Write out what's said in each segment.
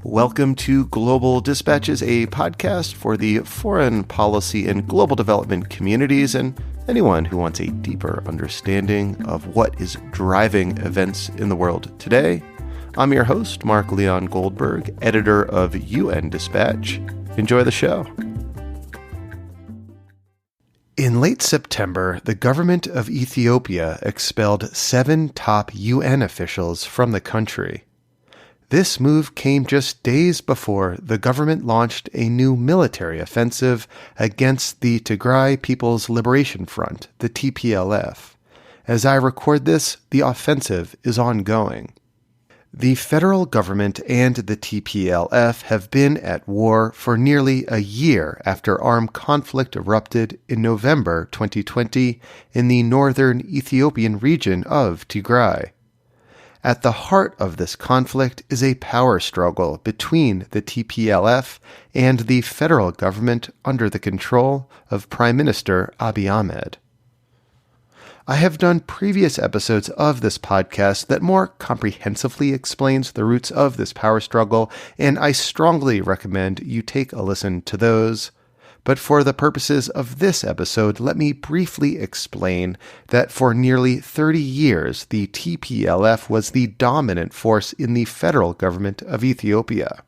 Welcome to Global Dispatches, a podcast for the foreign policy and global development communities and anyone who wants a deeper understanding of what is driving events in the world today. I'm your host, Mark Leon Goldberg, editor of UN Dispatch. Enjoy the show. In late September, the government of Ethiopia expelled 7 top UN officials from the country. This move came just days before the government launched a new military offensive against the Tigray People's Liberation Front, the TPLF. As I record this, the offensive is ongoing. The federal government and the TPLF have been at war for nearly a year after armed conflict erupted in November 2020 in the northern Ethiopian region of Tigray. At the heart of this conflict is a power struggle between the TPLF and the federal government under the control of Prime Minister Abiy Ahmed. I have done previous episodes of this podcast that more comprehensively explains the roots of this power struggle, and I strongly recommend you take a listen to those. But for the purposes of this episode, let me briefly explain that for nearly 30 years, the TPLF was the dominant force in the federal government of Ethiopia.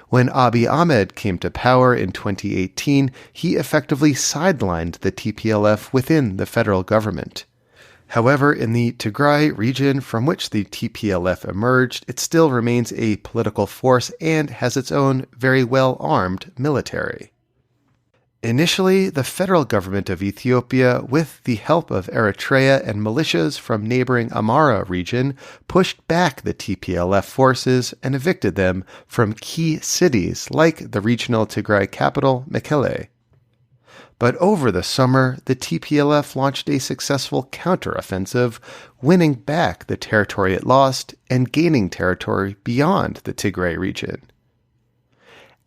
When Abiy Ahmed came to power in 2018, he effectively sidelined the TPLF within the federal government. However, in the Tigray region from which the TPLF emerged, it still remains a political force and has its own very well-armed military. Initially, the federal government of Ethiopia, with the help of Eritrea and militias from neighboring Amhara region, pushed back the TPLF forces and evicted them from key cities like the regional Tigray capital, Mekelle. But over the summer, the TPLF launched a successful counteroffensive, winning back the territory it lost and gaining territory beyond the Tigray region.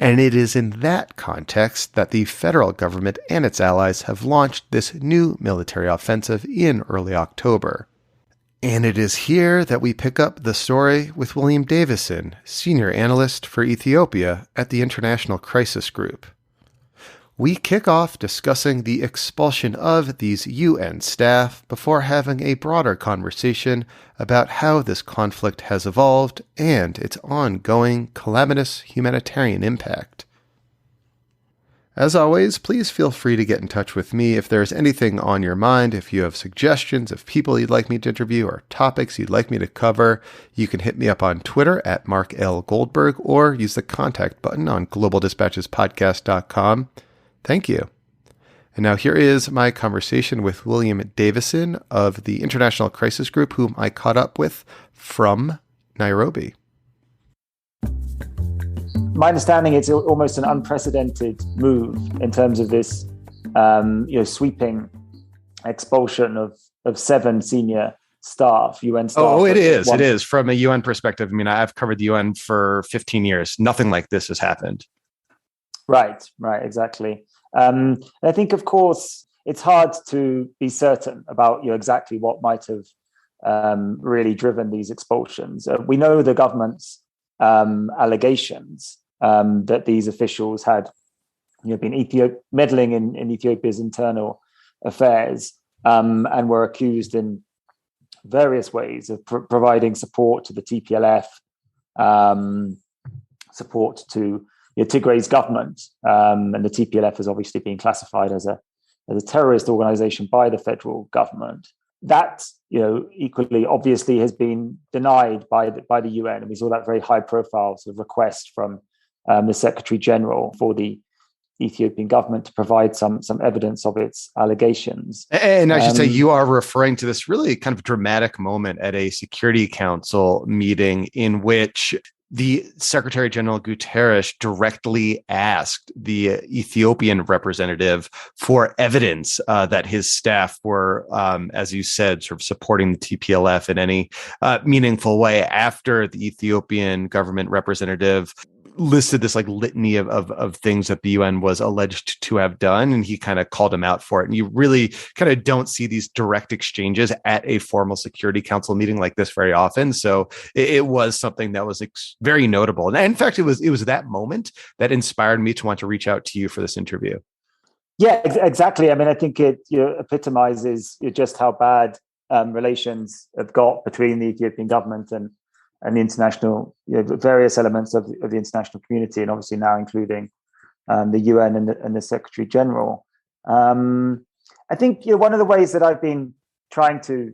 And it is in that context that the federal government and its allies have launched this new military offensive in early October. And it is here that we pick up the story with William Davison, senior analyst for Ethiopia at the International Crisis Group. We kick off discussing the expulsion of these UN staff before having a broader conversation about how this conflict has evolved and its ongoing calamitous humanitarian impact. As always, please feel free to get in touch with me if there's anything on your mind. If you have suggestions of people you'd like me to interview or topics you'd like me to cover, you can hit me up on Twitter at Mark L. Goldberg or use the contact button on globaldispatchespodcast.com. Thank you. And now here is my conversation with William Davison of the International Crisis Group, whom I caught up with from Nairobi. My understanding, it's almost an unprecedented move in terms of this, sweeping expulsion of 7 senior staff, UN staff. Oh, it is. It is. From a UN perspective, I mean, I've covered the UN for 15 years. Nothing like this has happened. Right, exactly. I think, of course, it's hard to be certain about exactly what might have really driven these expulsions. We know the government's allegations that these officials had been meddling in Ethiopia's internal affairs and were accused in various ways of providing support to the TPLF, support to Tigray's government, and the TPLF has obviously been classified as a terrorist organization by the federal government. That, equally obviously has been denied by the UN, and we saw that very high-profile sort of request from the Secretary General for the Ethiopian government to provide some evidence of its allegations. And I should say, you are referring to this really kind of dramatic moment at a Security Council meeting in which the Secretary General Guterres directly asked the Ethiopian representative for evidence that his staff were, as you said, sort of supporting the TPLF in any meaningful way after the Ethiopian government representative listed this like litany of things that the UN was alleged to have done, and he kind of called him out for it. And you really kind of don't see these direct exchanges at a formal Security Council meeting like this very often. So it was something that was very notable. And in fact, it was that moment that inspired me to want to reach out to you for this interview. Yeah, exactly. I mean, I think it epitomizes just how bad relations have got between the Ethiopian government and the international, various elements of the international community, and obviously now including the UN and the Secretary General. I think one of the ways that I've been trying to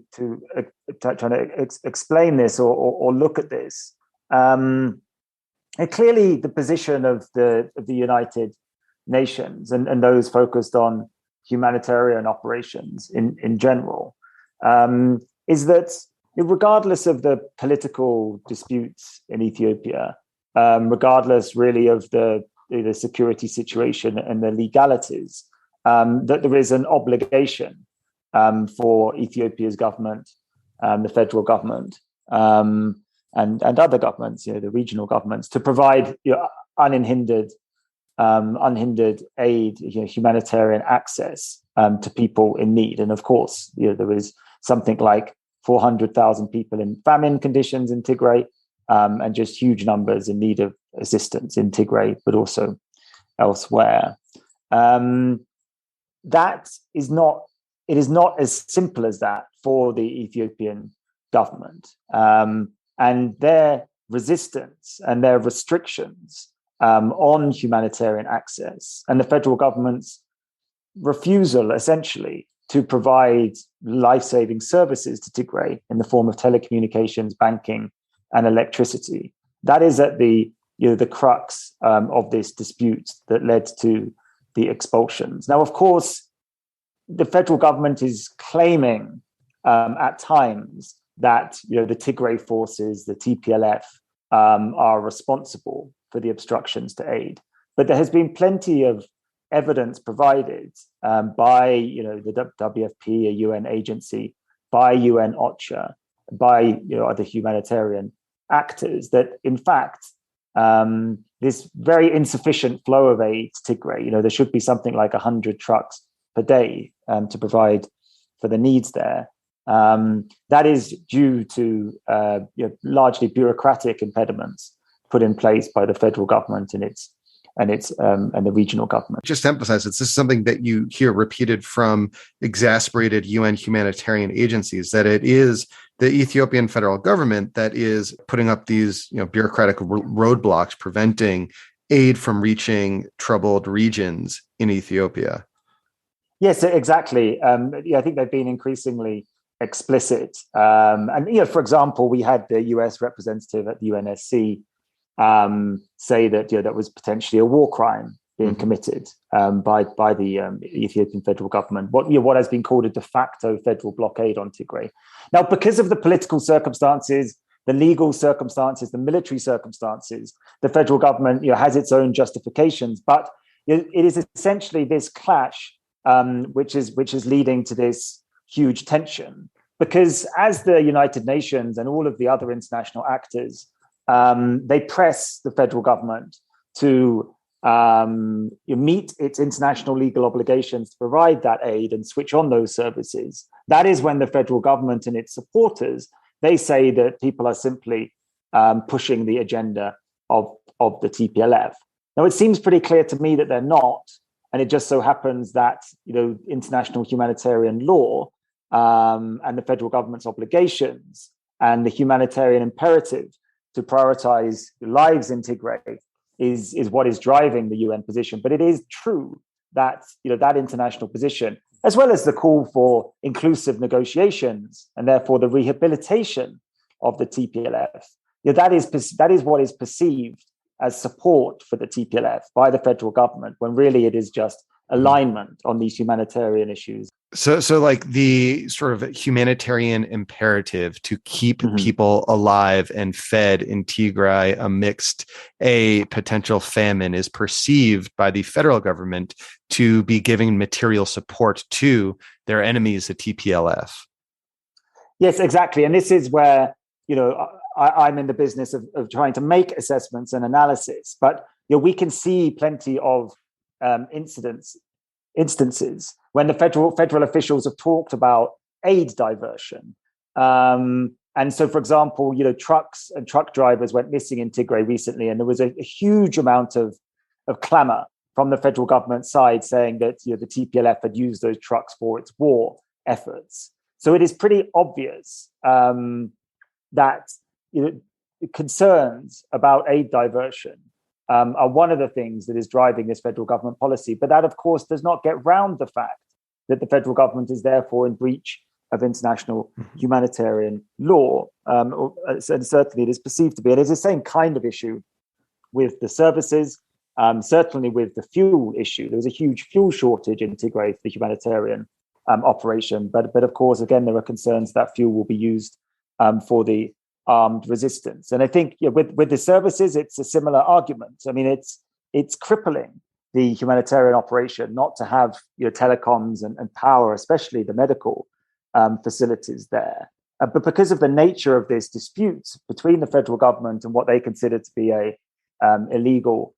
explain this or look at this, and clearly the position of the United Nations and those focused on humanitarian operations in general, is that regardless of the political disputes in Ethiopia, regardless really of the security situation and the legalities, that there is an obligation for Ethiopia's government, the federal government, and other governments, the regional governments, to provide unhindered aid, humanitarian access to people in need. And of course, there is something like 400,000 people in famine conditions in Tigray, and just huge numbers in need of assistance in Tigray, but also elsewhere. That is not. It is not as simple as that for the Ethiopian government, and their resistance and their restrictions on humanitarian access, and the federal government's refusal, essentially, to provide life-saving services to Tigray in the form of telecommunications, banking, and electricity. That is at the crux of this dispute that led to the expulsions. Now, of course, the federal government is claiming at times that the Tigray forces, the TPLF, are responsible for the obstructions to aid. But there has been plenty of evidence provided by the WFP, a UN agency, by UN OCHA, by other humanitarian actors, that in fact this very insufficient flow of aid to Tigray, there should be something like 100 trucks per day to provide for the needs there. That is due to largely bureaucratic impediments put in place by the federal government and the regional government. Just to emphasize, this is something that you hear repeated from exasperated UN humanitarian agencies, that it is the Ethiopian federal government that is putting up these bureaucratic roadblocks preventing aid from reaching troubled regions in Ethiopia. Yes, exactly. I think they've been increasingly explicit. And for example, we had the US representative at the UNSC say that that was potentially a war crime being committed by the Ethiopian federal government. What has been called a de facto federal blockade on Tigray. Now, because of the political circumstances, the legal circumstances, the military circumstances, the federal government has its own justifications. But it is essentially this clash which is leading to this huge tension. Because as the United Nations and all of the other international actors, they press the federal government to meet its international legal obligations to provide that aid and switch on those services. That is when the federal government and its supporters, they say that people are simply pushing the agenda of the TPLF. Now, it seems pretty clear to me that they're not, and it just so happens that international humanitarian law and the federal government's obligations and the humanitarian imperative to prioritize lives in Tigray is what is driving the UN position. But it is true that that international position, as well as the call for inclusive negotiations and therefore the rehabilitation of the TPLF, that is what is perceived as support for the TPLF by the federal government, when really it is just alignment on these humanitarian issues. So like the sort of humanitarian imperative to keep people alive and fed in Tigray amidst a potential famine is perceived by the federal government to be giving material support to their enemies, the TPLF. Yes, exactly. And this is where, I'm in the business of trying to make assessments and analysis, but we can see plenty of instances when the federal officials have talked about aid diversion. And so, for example, trucks and truck drivers went missing in Tigray recently, and there was a huge amount of clamor from the federal government side saying that the TPLF had used those trucks for its war efforts. So it is pretty obvious that concerns about aid diversion are one of the things that is driving this federal government policy. But that, of course, does not get round the fact that the federal government is therefore in breach of international humanitarian law. And certainly it is perceived to be. And it's the same kind of issue with the services, certainly with the fuel issue. There was a huge fuel shortage in Tigray for the humanitarian operation. But of course, again, there are concerns that fuel will be used for the armed resistance. And I think with the services, it's a similar argument. I mean, it's crippling the humanitarian operation not to have telecoms and power, especially the medical facilities there. But because of the nature of this dispute between the federal government and what they consider to be a illegal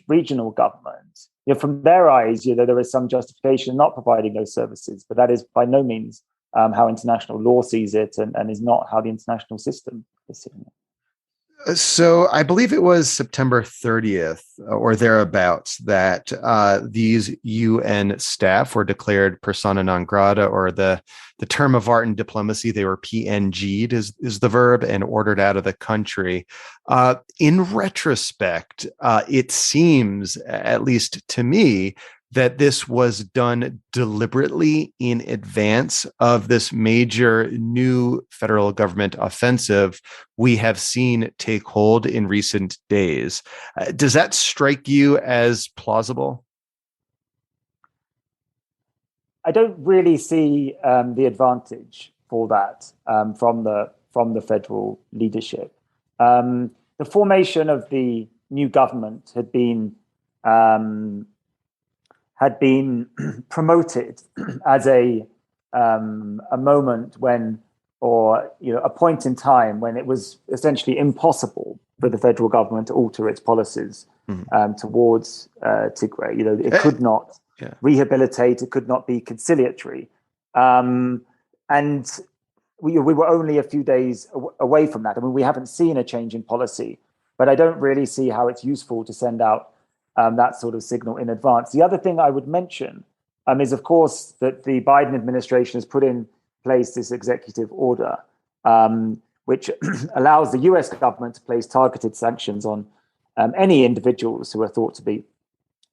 regional government, from their eyes, there is some justification not providing those services, but that is by no means how international law sees it, and is not how the international system is seeing it. So I believe it was September 30th or thereabouts that these UN staff were declared persona non grata, or the term of art in diplomacy, they were PNG'd is the verb, and ordered out of the country. In retrospect, it seems, at least to me, that this was done deliberately in advance of this major new federal government offensive we have seen take hold in recent days. Does that strike you as plausible? I don't really see the advantage for that from the federal leadership. The formation of the new government had been promoted as a moment when, or a point in time when it was essentially impossible for the federal government to alter its policies towards Tigray. It could not rehabilitate, it could not be conciliatory, and we were only a few days away from that. I mean, we haven't seen a change in policy, but I don't really see how it's useful to send out that sort of signal in advance. The other thing I would mention is, of course, that the Biden administration has put in place this executive order, which allows the US government to place targeted sanctions on any individuals who are thought to be,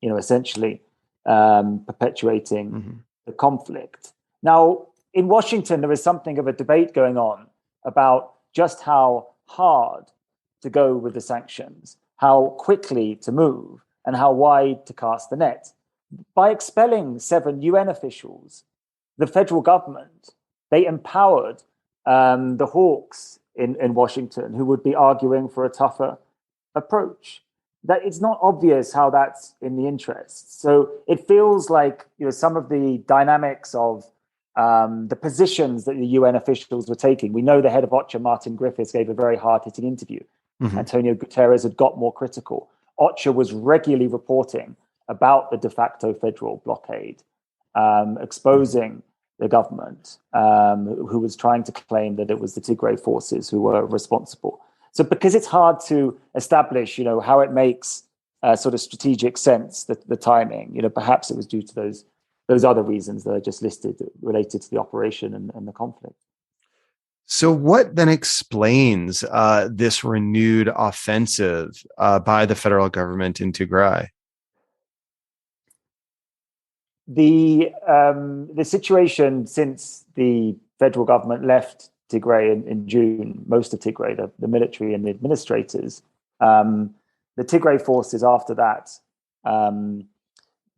essentially perpetuating the conflict. Now, in Washington, there is something of a debate going on about just how hard to go with the sanctions, how quickly to move, and how wide to cast the net. By expelling 7 UN officials, the federal government, they empowered the hawks in Washington who would be arguing for a tougher approach. That it's not obvious how that's in the interest. So it feels like some of the dynamics of the positions that the UN officials were taking. We know the head of OCHA, Martin Griffiths, gave a very hard-hitting interview. Antonio Guterres had got more critical. OCHA was regularly reporting about the de facto federal blockade, exposing the government, who was trying to claim that it was the Tigray forces who were responsible. So because it's hard to establish, how it makes sort of strategic sense, the timing, perhaps it was due to those other reasons that I just listed related to the operation and the conflict. So what then explains this renewed offensive by the federal government in Tigray? The situation since the federal government left Tigray in June, most of Tigray, the military and the administrators, the Tigray forces after that,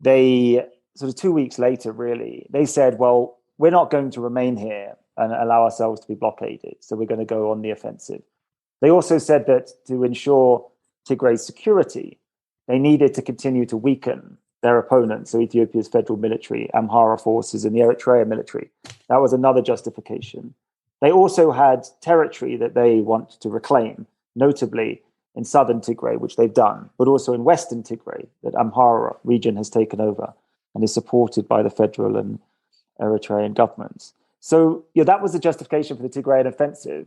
they sort of 2 weeks later, really, they said, well, we're not going to remain here and allow ourselves to be blockaded. So we're going to go on the offensive. They also said that to ensure Tigray's security, they needed to continue to weaken their opponents, so Ethiopia's federal military, Amhara forces, and the Eritrea military. That was another justification. They also had territory that they want to reclaim, notably in southern Tigray, which they've done, but also in western Tigray, that Amhara region has taken over and is supported by the federal and Eritrean governments. So that was the justification for the Tigrayan offensive.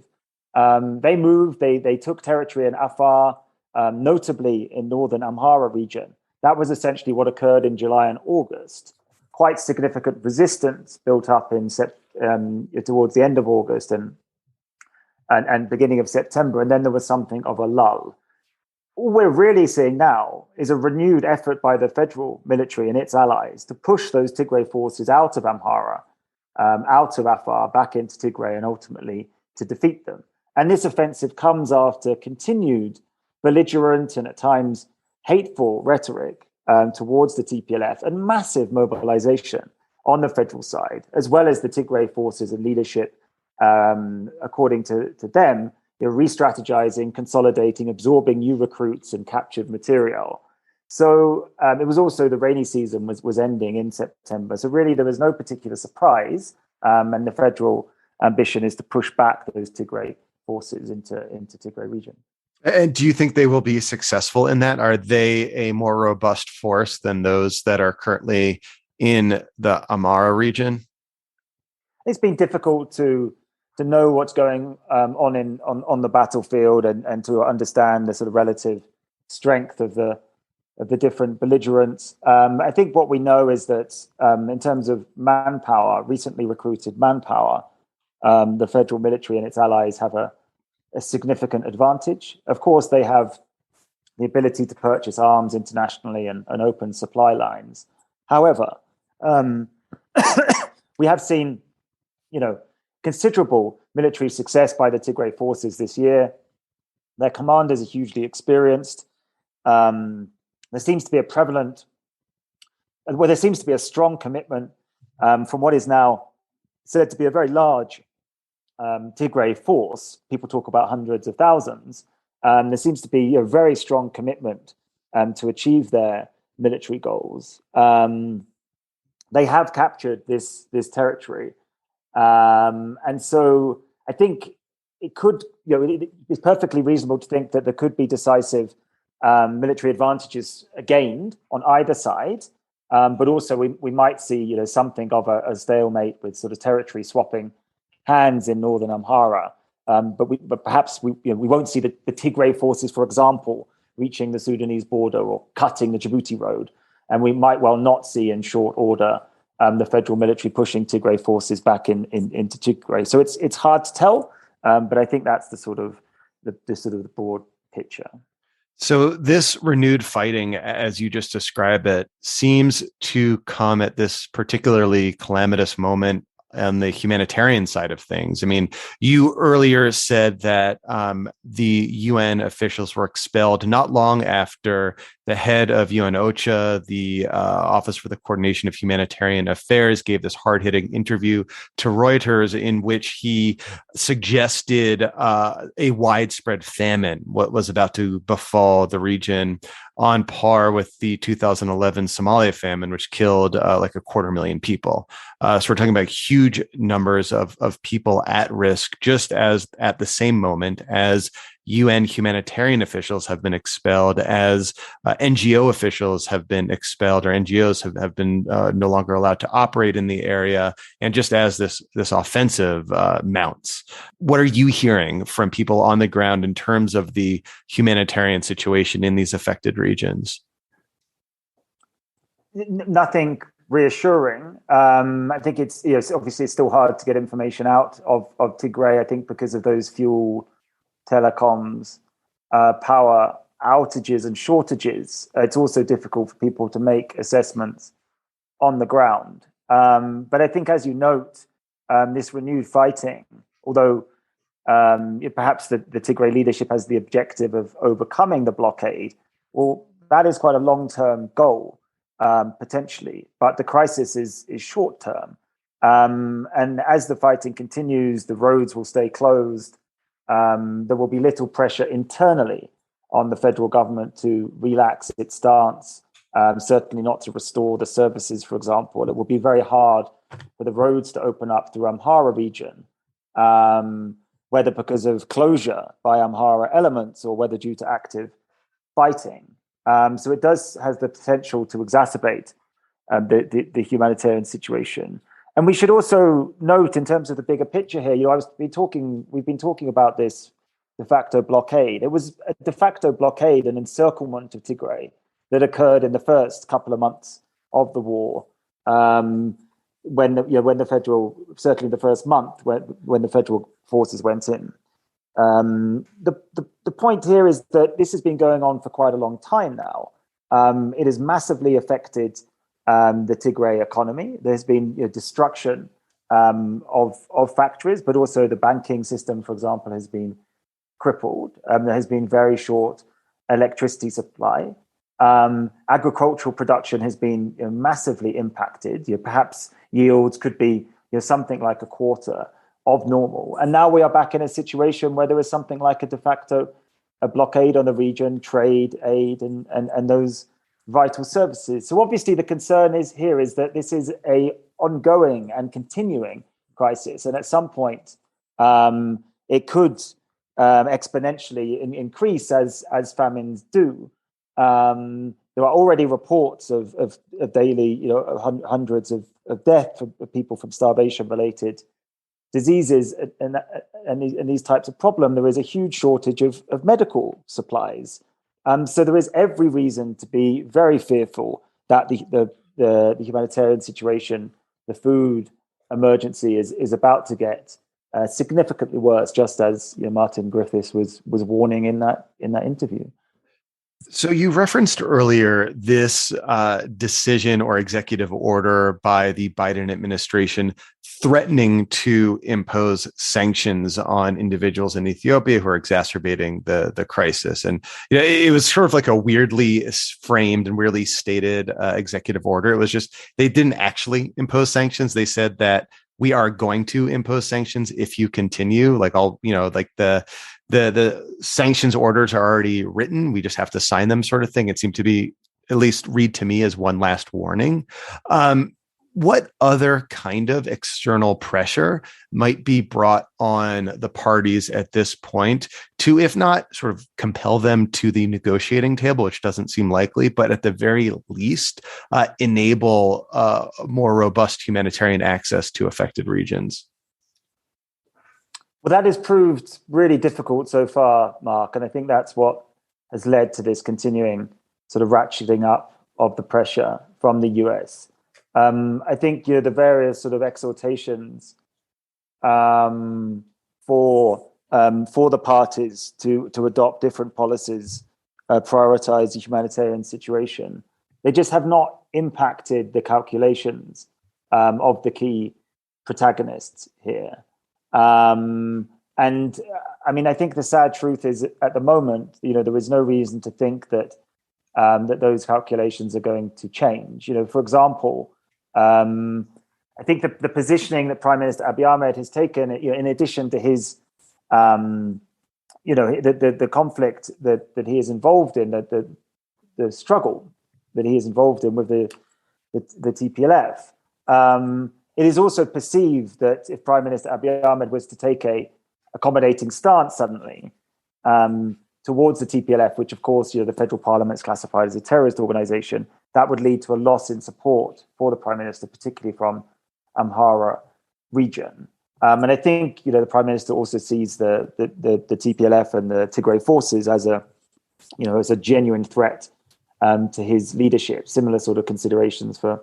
They moved, they took territory in Afar, notably in northern Amhara region. That was essentially what occurred in July and August. Quite significant resistance built up in towards the end of August and beginning of September, and then there was something of a lull. All we're really seeing now is a renewed effort by the federal military and its allies to push those Tigray forces out of Amhara, out of Afar, back into Tigray, and ultimately to defeat them. And this offensive comes after continued belligerent and at times hateful rhetoric towards the TPLF and massive mobilization on the federal side, as well as the Tigray forces and leadership, according to them, they're re-strategizing, consolidating, absorbing new recruits and captured material. So it was also the rainy season was ending in September. So really there was no particular surprise. And the federal ambition is to push back those Tigray forces into Tigray region. And do you think they will be successful in that? Are they a more robust force than those that are currently in the Amhara region? It's been difficult to know what's going on the battlefield and to understand the sort of relative strength of the different belligerents. I think what we know is that in terms of manpower, recently recruited manpower, the federal military and its allies have a significant advantage. Of course, they have the ability to purchase arms internationally and open supply lines. However, we have seen, considerable military success by the Tigray forces this year. Their commanders are hugely experienced. There seems to be a strong commitment from what is now said to be a very large Tigray force. People talk about hundreds of thousands. There seems to be a very strong commitment to achieve their military goals. They have captured this territory. And so I think it could, it's perfectly reasonable to think that there could be decisive military advantages gained on either side. But also we might see, something of a stalemate with sort of territory swapping hands in northern Amhara. But perhaps we won't see the Tigray forces, for example, reaching the Sudanese border or cutting the Djibouti road. And we might well not see in short order the federal military pushing Tigray forces back into Tigray. So it's hard to tell, but I think that's the sort of the broad picture. So this renewed fighting, as you just described it, seems to come at this particularly calamitous moment on the humanitarian side of things. I mean, you earlier said that the UN officials were expelled not long after the head of UN OCHA, the Office for the Coordination of Humanitarian Affairs, gave this hard-hitting interview to Reuters in which he suggested a widespread famine, what was about to befall the region, on par with the 2011 Somalia famine, which killed like 250,000 people. So we're talking about huge numbers of people at risk, just as at the same moment as UN humanitarian officials have been expelled, as NGO officials have been expelled, or NGOs have been no longer allowed to operate in the area, and just as this offensive mounts. What are you hearing from people on the ground in terms of the humanitarian situation in these affected regions? Nothing reassuring. I think it's obviously it's still hard to get information out of Tigray, I think, because of those fuel, telecoms, power outages and shortages. It's also difficult for people to make assessments on the ground. But I think, as you note, this renewed fighting, although perhaps the Tigray leadership has the objective of overcoming the blockade, well, that is quite a long-term goal, potentially. But the crisis is short-term. And as the fighting continues, the roads will stay closed. There will be little pressure internally on the federal government to relax its stance, certainly not to restore the services, for example. It will be very hard for the roads to open up through Amhara region whether because of closure by Amhara elements or whether due to active fighting. So it has the potential to exacerbate the humanitarian situation. And we should also note, in terms of the bigger picture here, we've been talking about this de facto blockade. It was a de facto blockade, an encirclement of Tigray that occurred in the first couple of months of the war, when the federal, certainly the first month when the federal forces went in. The point here is that this has been going on for quite a long time now. It has massively affected the Tigray economy. There's been destruction of factories, but also the banking system, for example, has been crippled. There has been very short electricity supply. Agricultural production has been massively impacted. Perhaps yields could be something like a quarter of normal. And now we are back in a situation where there is something like a de facto blockade on the region, trade, aid, and those vital services. So obviously the concern is that this is a ongoing and continuing crisis. And at some point, it could exponentially increase as famines do. There are already reports of daily, hundreds of deaths of people from starvation-related diseases and these types of problem. There is a huge shortage of medical supplies. So there is every reason to be very fearful that the humanitarian situation, the food emergency is about to get significantly worse, just as Martin Griffiths was warning in that interview. So you referenced earlier this decision or executive order by the Biden administration threatening to impose sanctions on individuals in Ethiopia who are exacerbating the crisis. And it was sort of like a weirdly framed and weirdly stated executive order. It was just, they didn't actually impose sanctions. They said that we are going to impose sanctions if you continue. The sanctions orders are already written. We just have to sign them, sort of thing. It seemed to be, at least read to me, as one last warning. What other kind of external pressure might be brought on the parties at this point to, if not sort of compel them to the negotiating table, which doesn't seem likely, but at the very least, enable more robust humanitarian access to affected regions? Well, that has proved really difficult so far, Mark, and I think that's what has led to this continuing sort of ratcheting up of the pressure from the US. I think the various sort of exhortations for the parties to adopt different policies, prioritize the humanitarian situation, they just have not impacted the calculations of the key protagonists here. And I mean, I think the sad truth is, at the moment, there is no reason to think that that those calculations are going to change. For example, I think the positioning that Prime Minister Abiy Ahmed has taken, in addition to his, the conflict that he is involved in, the struggle that he is involved in with the TPLF. It is also perceived that if Prime Minister Abiy Ahmed was to take a accommodating stance suddenly towards the TPLF, which of course the federal parliament is classified as a terrorist organization, that would lead to a loss in support for the Prime Minister, particularly from Amhara region. And I think the Prime Minister also sees the TPLF and the Tigray forces as a genuine threat to his leadership. Similar sort of considerations for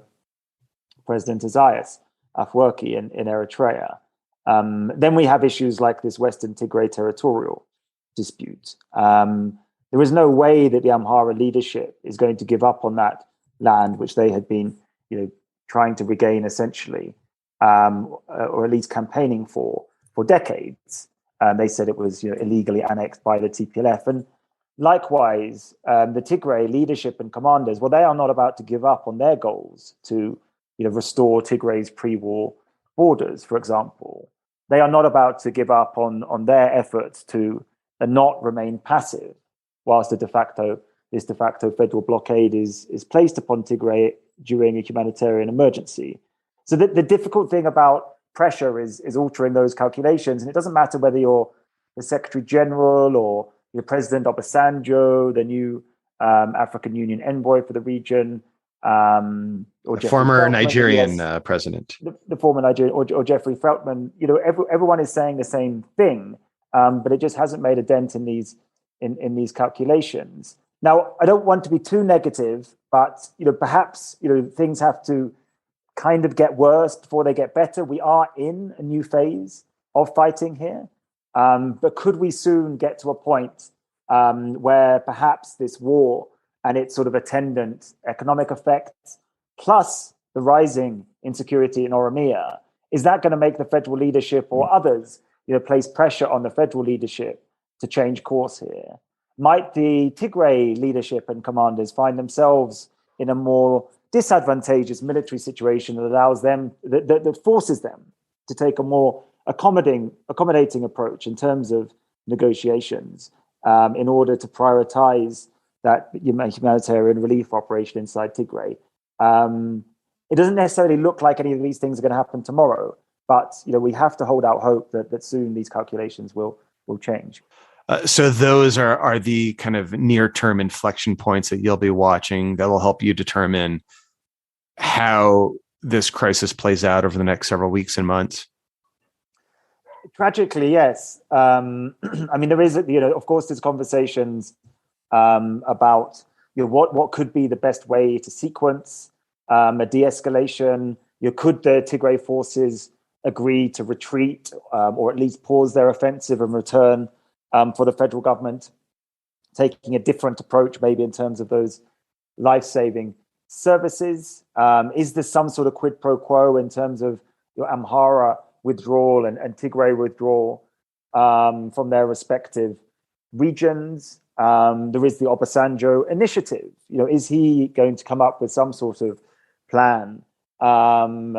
President Isaias Afwerki in Eritrea. Then we have issues like this Western Tigray territorial dispute. There is no way that the Amhara leadership is going to give up on that land, which they had been, trying to regain essentially, or at least campaigning for decades. They said it was illegally annexed by the TPLF. And likewise, the Tigray leadership and commanders, well, they are not about to give up on their goals to restore Tigray's pre-war borders, for example. They are not about to give up on their efforts to not remain passive whilst this de facto federal blockade is placed upon Tigray during a humanitarian emergency. So the difficult thing about pressure is altering those calculations. And it doesn't matter whether you're the Secretary General or your President Obasanjo, the new African Union envoy for the region, or The Jeffrey former Feltman, Nigerian president. the former Nigerian, or Jeffrey Feltman. You know, everyone is saying the same thing, but it just hasn't made a dent in these calculations. Now, I don't want to be too negative, but perhaps things have to kind of get worse before they get better. We are in a new phase of fighting here, but could we soon get to a point where perhaps this war and its sort of attendant economic effects, plus the rising insecurity in Oromia, is that going to make the federal leadership or others, place pressure on the federal leadership to change course here? Might the Tigray leadership and commanders find themselves in a more disadvantageous military situation that allows them, that forces them to take a more accommodating approach in terms of negotiations, in order to prioritize that humanitarian relief operation inside Tigray? It doesn't necessarily look like any of these things are going to happen tomorrow, but we have to hold out hope that soon these calculations will change. So those are the kind of near-term inflection points that you'll be watching that will help you determine how this crisis plays out over the next several weeks and months. Tragically, yes. I mean, there is, of course, there's conversations about what could be the best way to sequence a de-escalation. Could the Tigray forces agree to retreat, or at least pause their offensive and return, for the federal government taking a different approach, maybe in terms of those life-saving services? Is there some sort of quid pro quo in terms of Amhara withdrawal and Tigray withdrawal from their respective regions? There is the Obasanjo initiative. Is he going to come up with some sort of plan? There are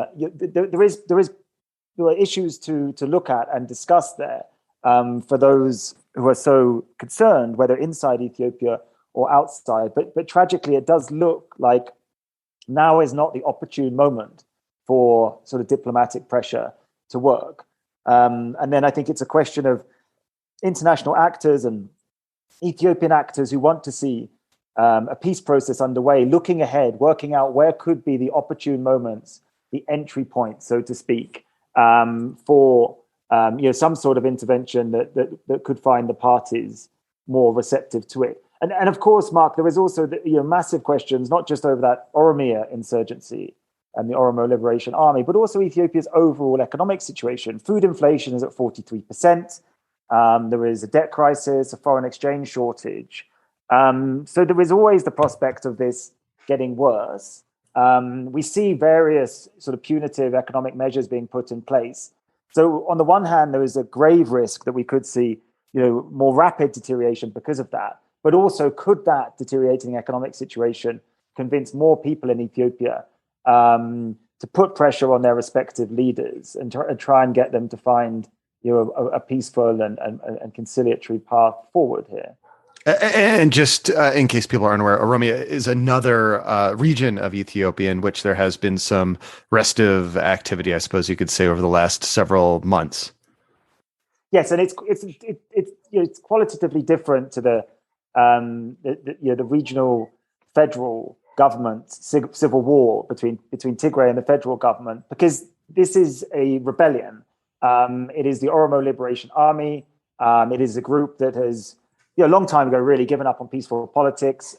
issues to look at and discuss there, for those who are so concerned, whether inside Ethiopia or outside. But tragically, it does look like now is not the opportune moment for sort of diplomatic pressure to work. And then I think it's a question of international actors and Ethiopian actors who want to see a peace process underway, looking ahead, working out where could be the opportune moments, the entry point, so to speak, for some sort of intervention that could find the parties more receptive to it. And of course, Mark, there is also massive questions, not just over that Oromia insurgency and the Oromo Liberation Army, but also Ethiopia's overall economic situation. Food inflation is at 43%. There is a debt crisis, a foreign exchange shortage. So there is always the prospect of this getting worse. We see various sort of punitive economic measures being put in place. So on the one hand, there is a grave risk that we could see, more rapid deterioration because of that. But also, could that deteriorating economic situation convince more people in Ethiopia to put pressure on their respective leaders and try and get them to find a peaceful and conciliatory path forward here? And just in case people are unaware, Oromia is another region of Ethiopia in which there has been some restive activity, I suppose you could say, over the last several months. Yes, and it's qualitatively different to the regional federal government civil war between Tigray and the federal government, because this is a rebellion. It is the Oromo Liberation Army. It is a group that has, a long time ago, really given up on peaceful politics.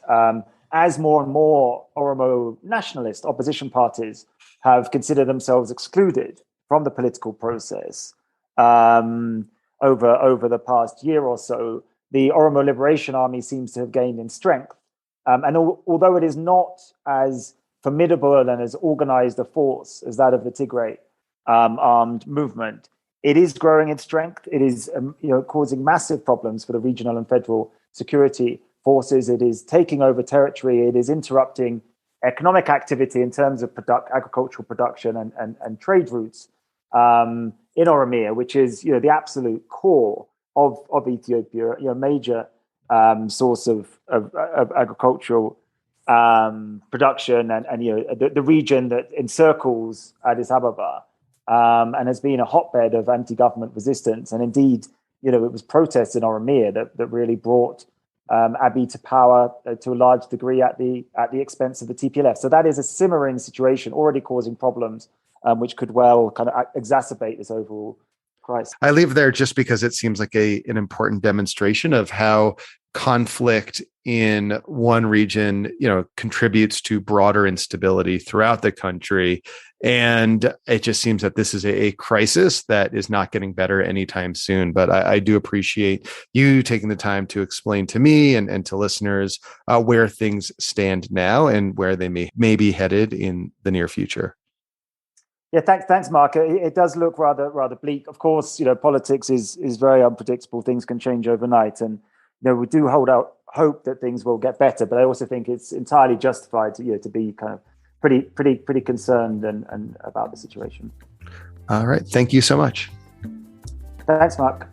As more and more Oromo nationalist opposition parties have considered themselves excluded from the political process over the past year or so, the Oromo Liberation Army seems to have gained in strength. And although it is not as formidable and as organized a force as that of the Tigray armed movement, it is growing in strength. It is causing massive problems for the regional and federal security forces. It is taking over territory. It is interrupting economic activity in terms of agricultural production and trade routes in Oromia, which is the absolute core of Ethiopia, a major source of agricultural production, and the region that encircles Addis Ababa and has been a hotbed of anti-government resistance. And indeed, it was protests in Oromia that really brought Abiy to power to a large degree at the expense of the TPLF. So that is a simmering situation, already causing problems, which could well kind of exacerbate this overall crisis. I leave there just because it seems like an important demonstration of how conflict in one region, contributes to broader instability throughout the country. And it just seems that this is a crisis that is not getting better anytime soon. But I do appreciate you taking the time to explain to me and to listeners where things stand now and where they may be headed in the near future. Yeah, thanks, Mark. It does look rather bleak. Of course, politics is very unpredictable. Things can change overnight, and we do hold out hope that things will get better. But I also think it's entirely justified to be kind of pretty concerned and about the situation. All right, thank you so much. Thanks, Mark.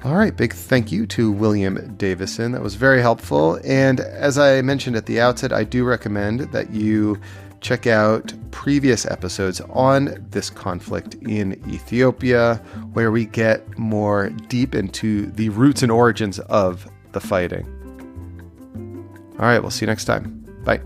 All right, big thank you to William Davison. That was very helpful. And as I mentioned at the outset, I do recommend that you check out previous episodes on this conflict in Ethiopia, where we get more deep into the roots and origins of the fighting. All right, we'll see you next time. Bye.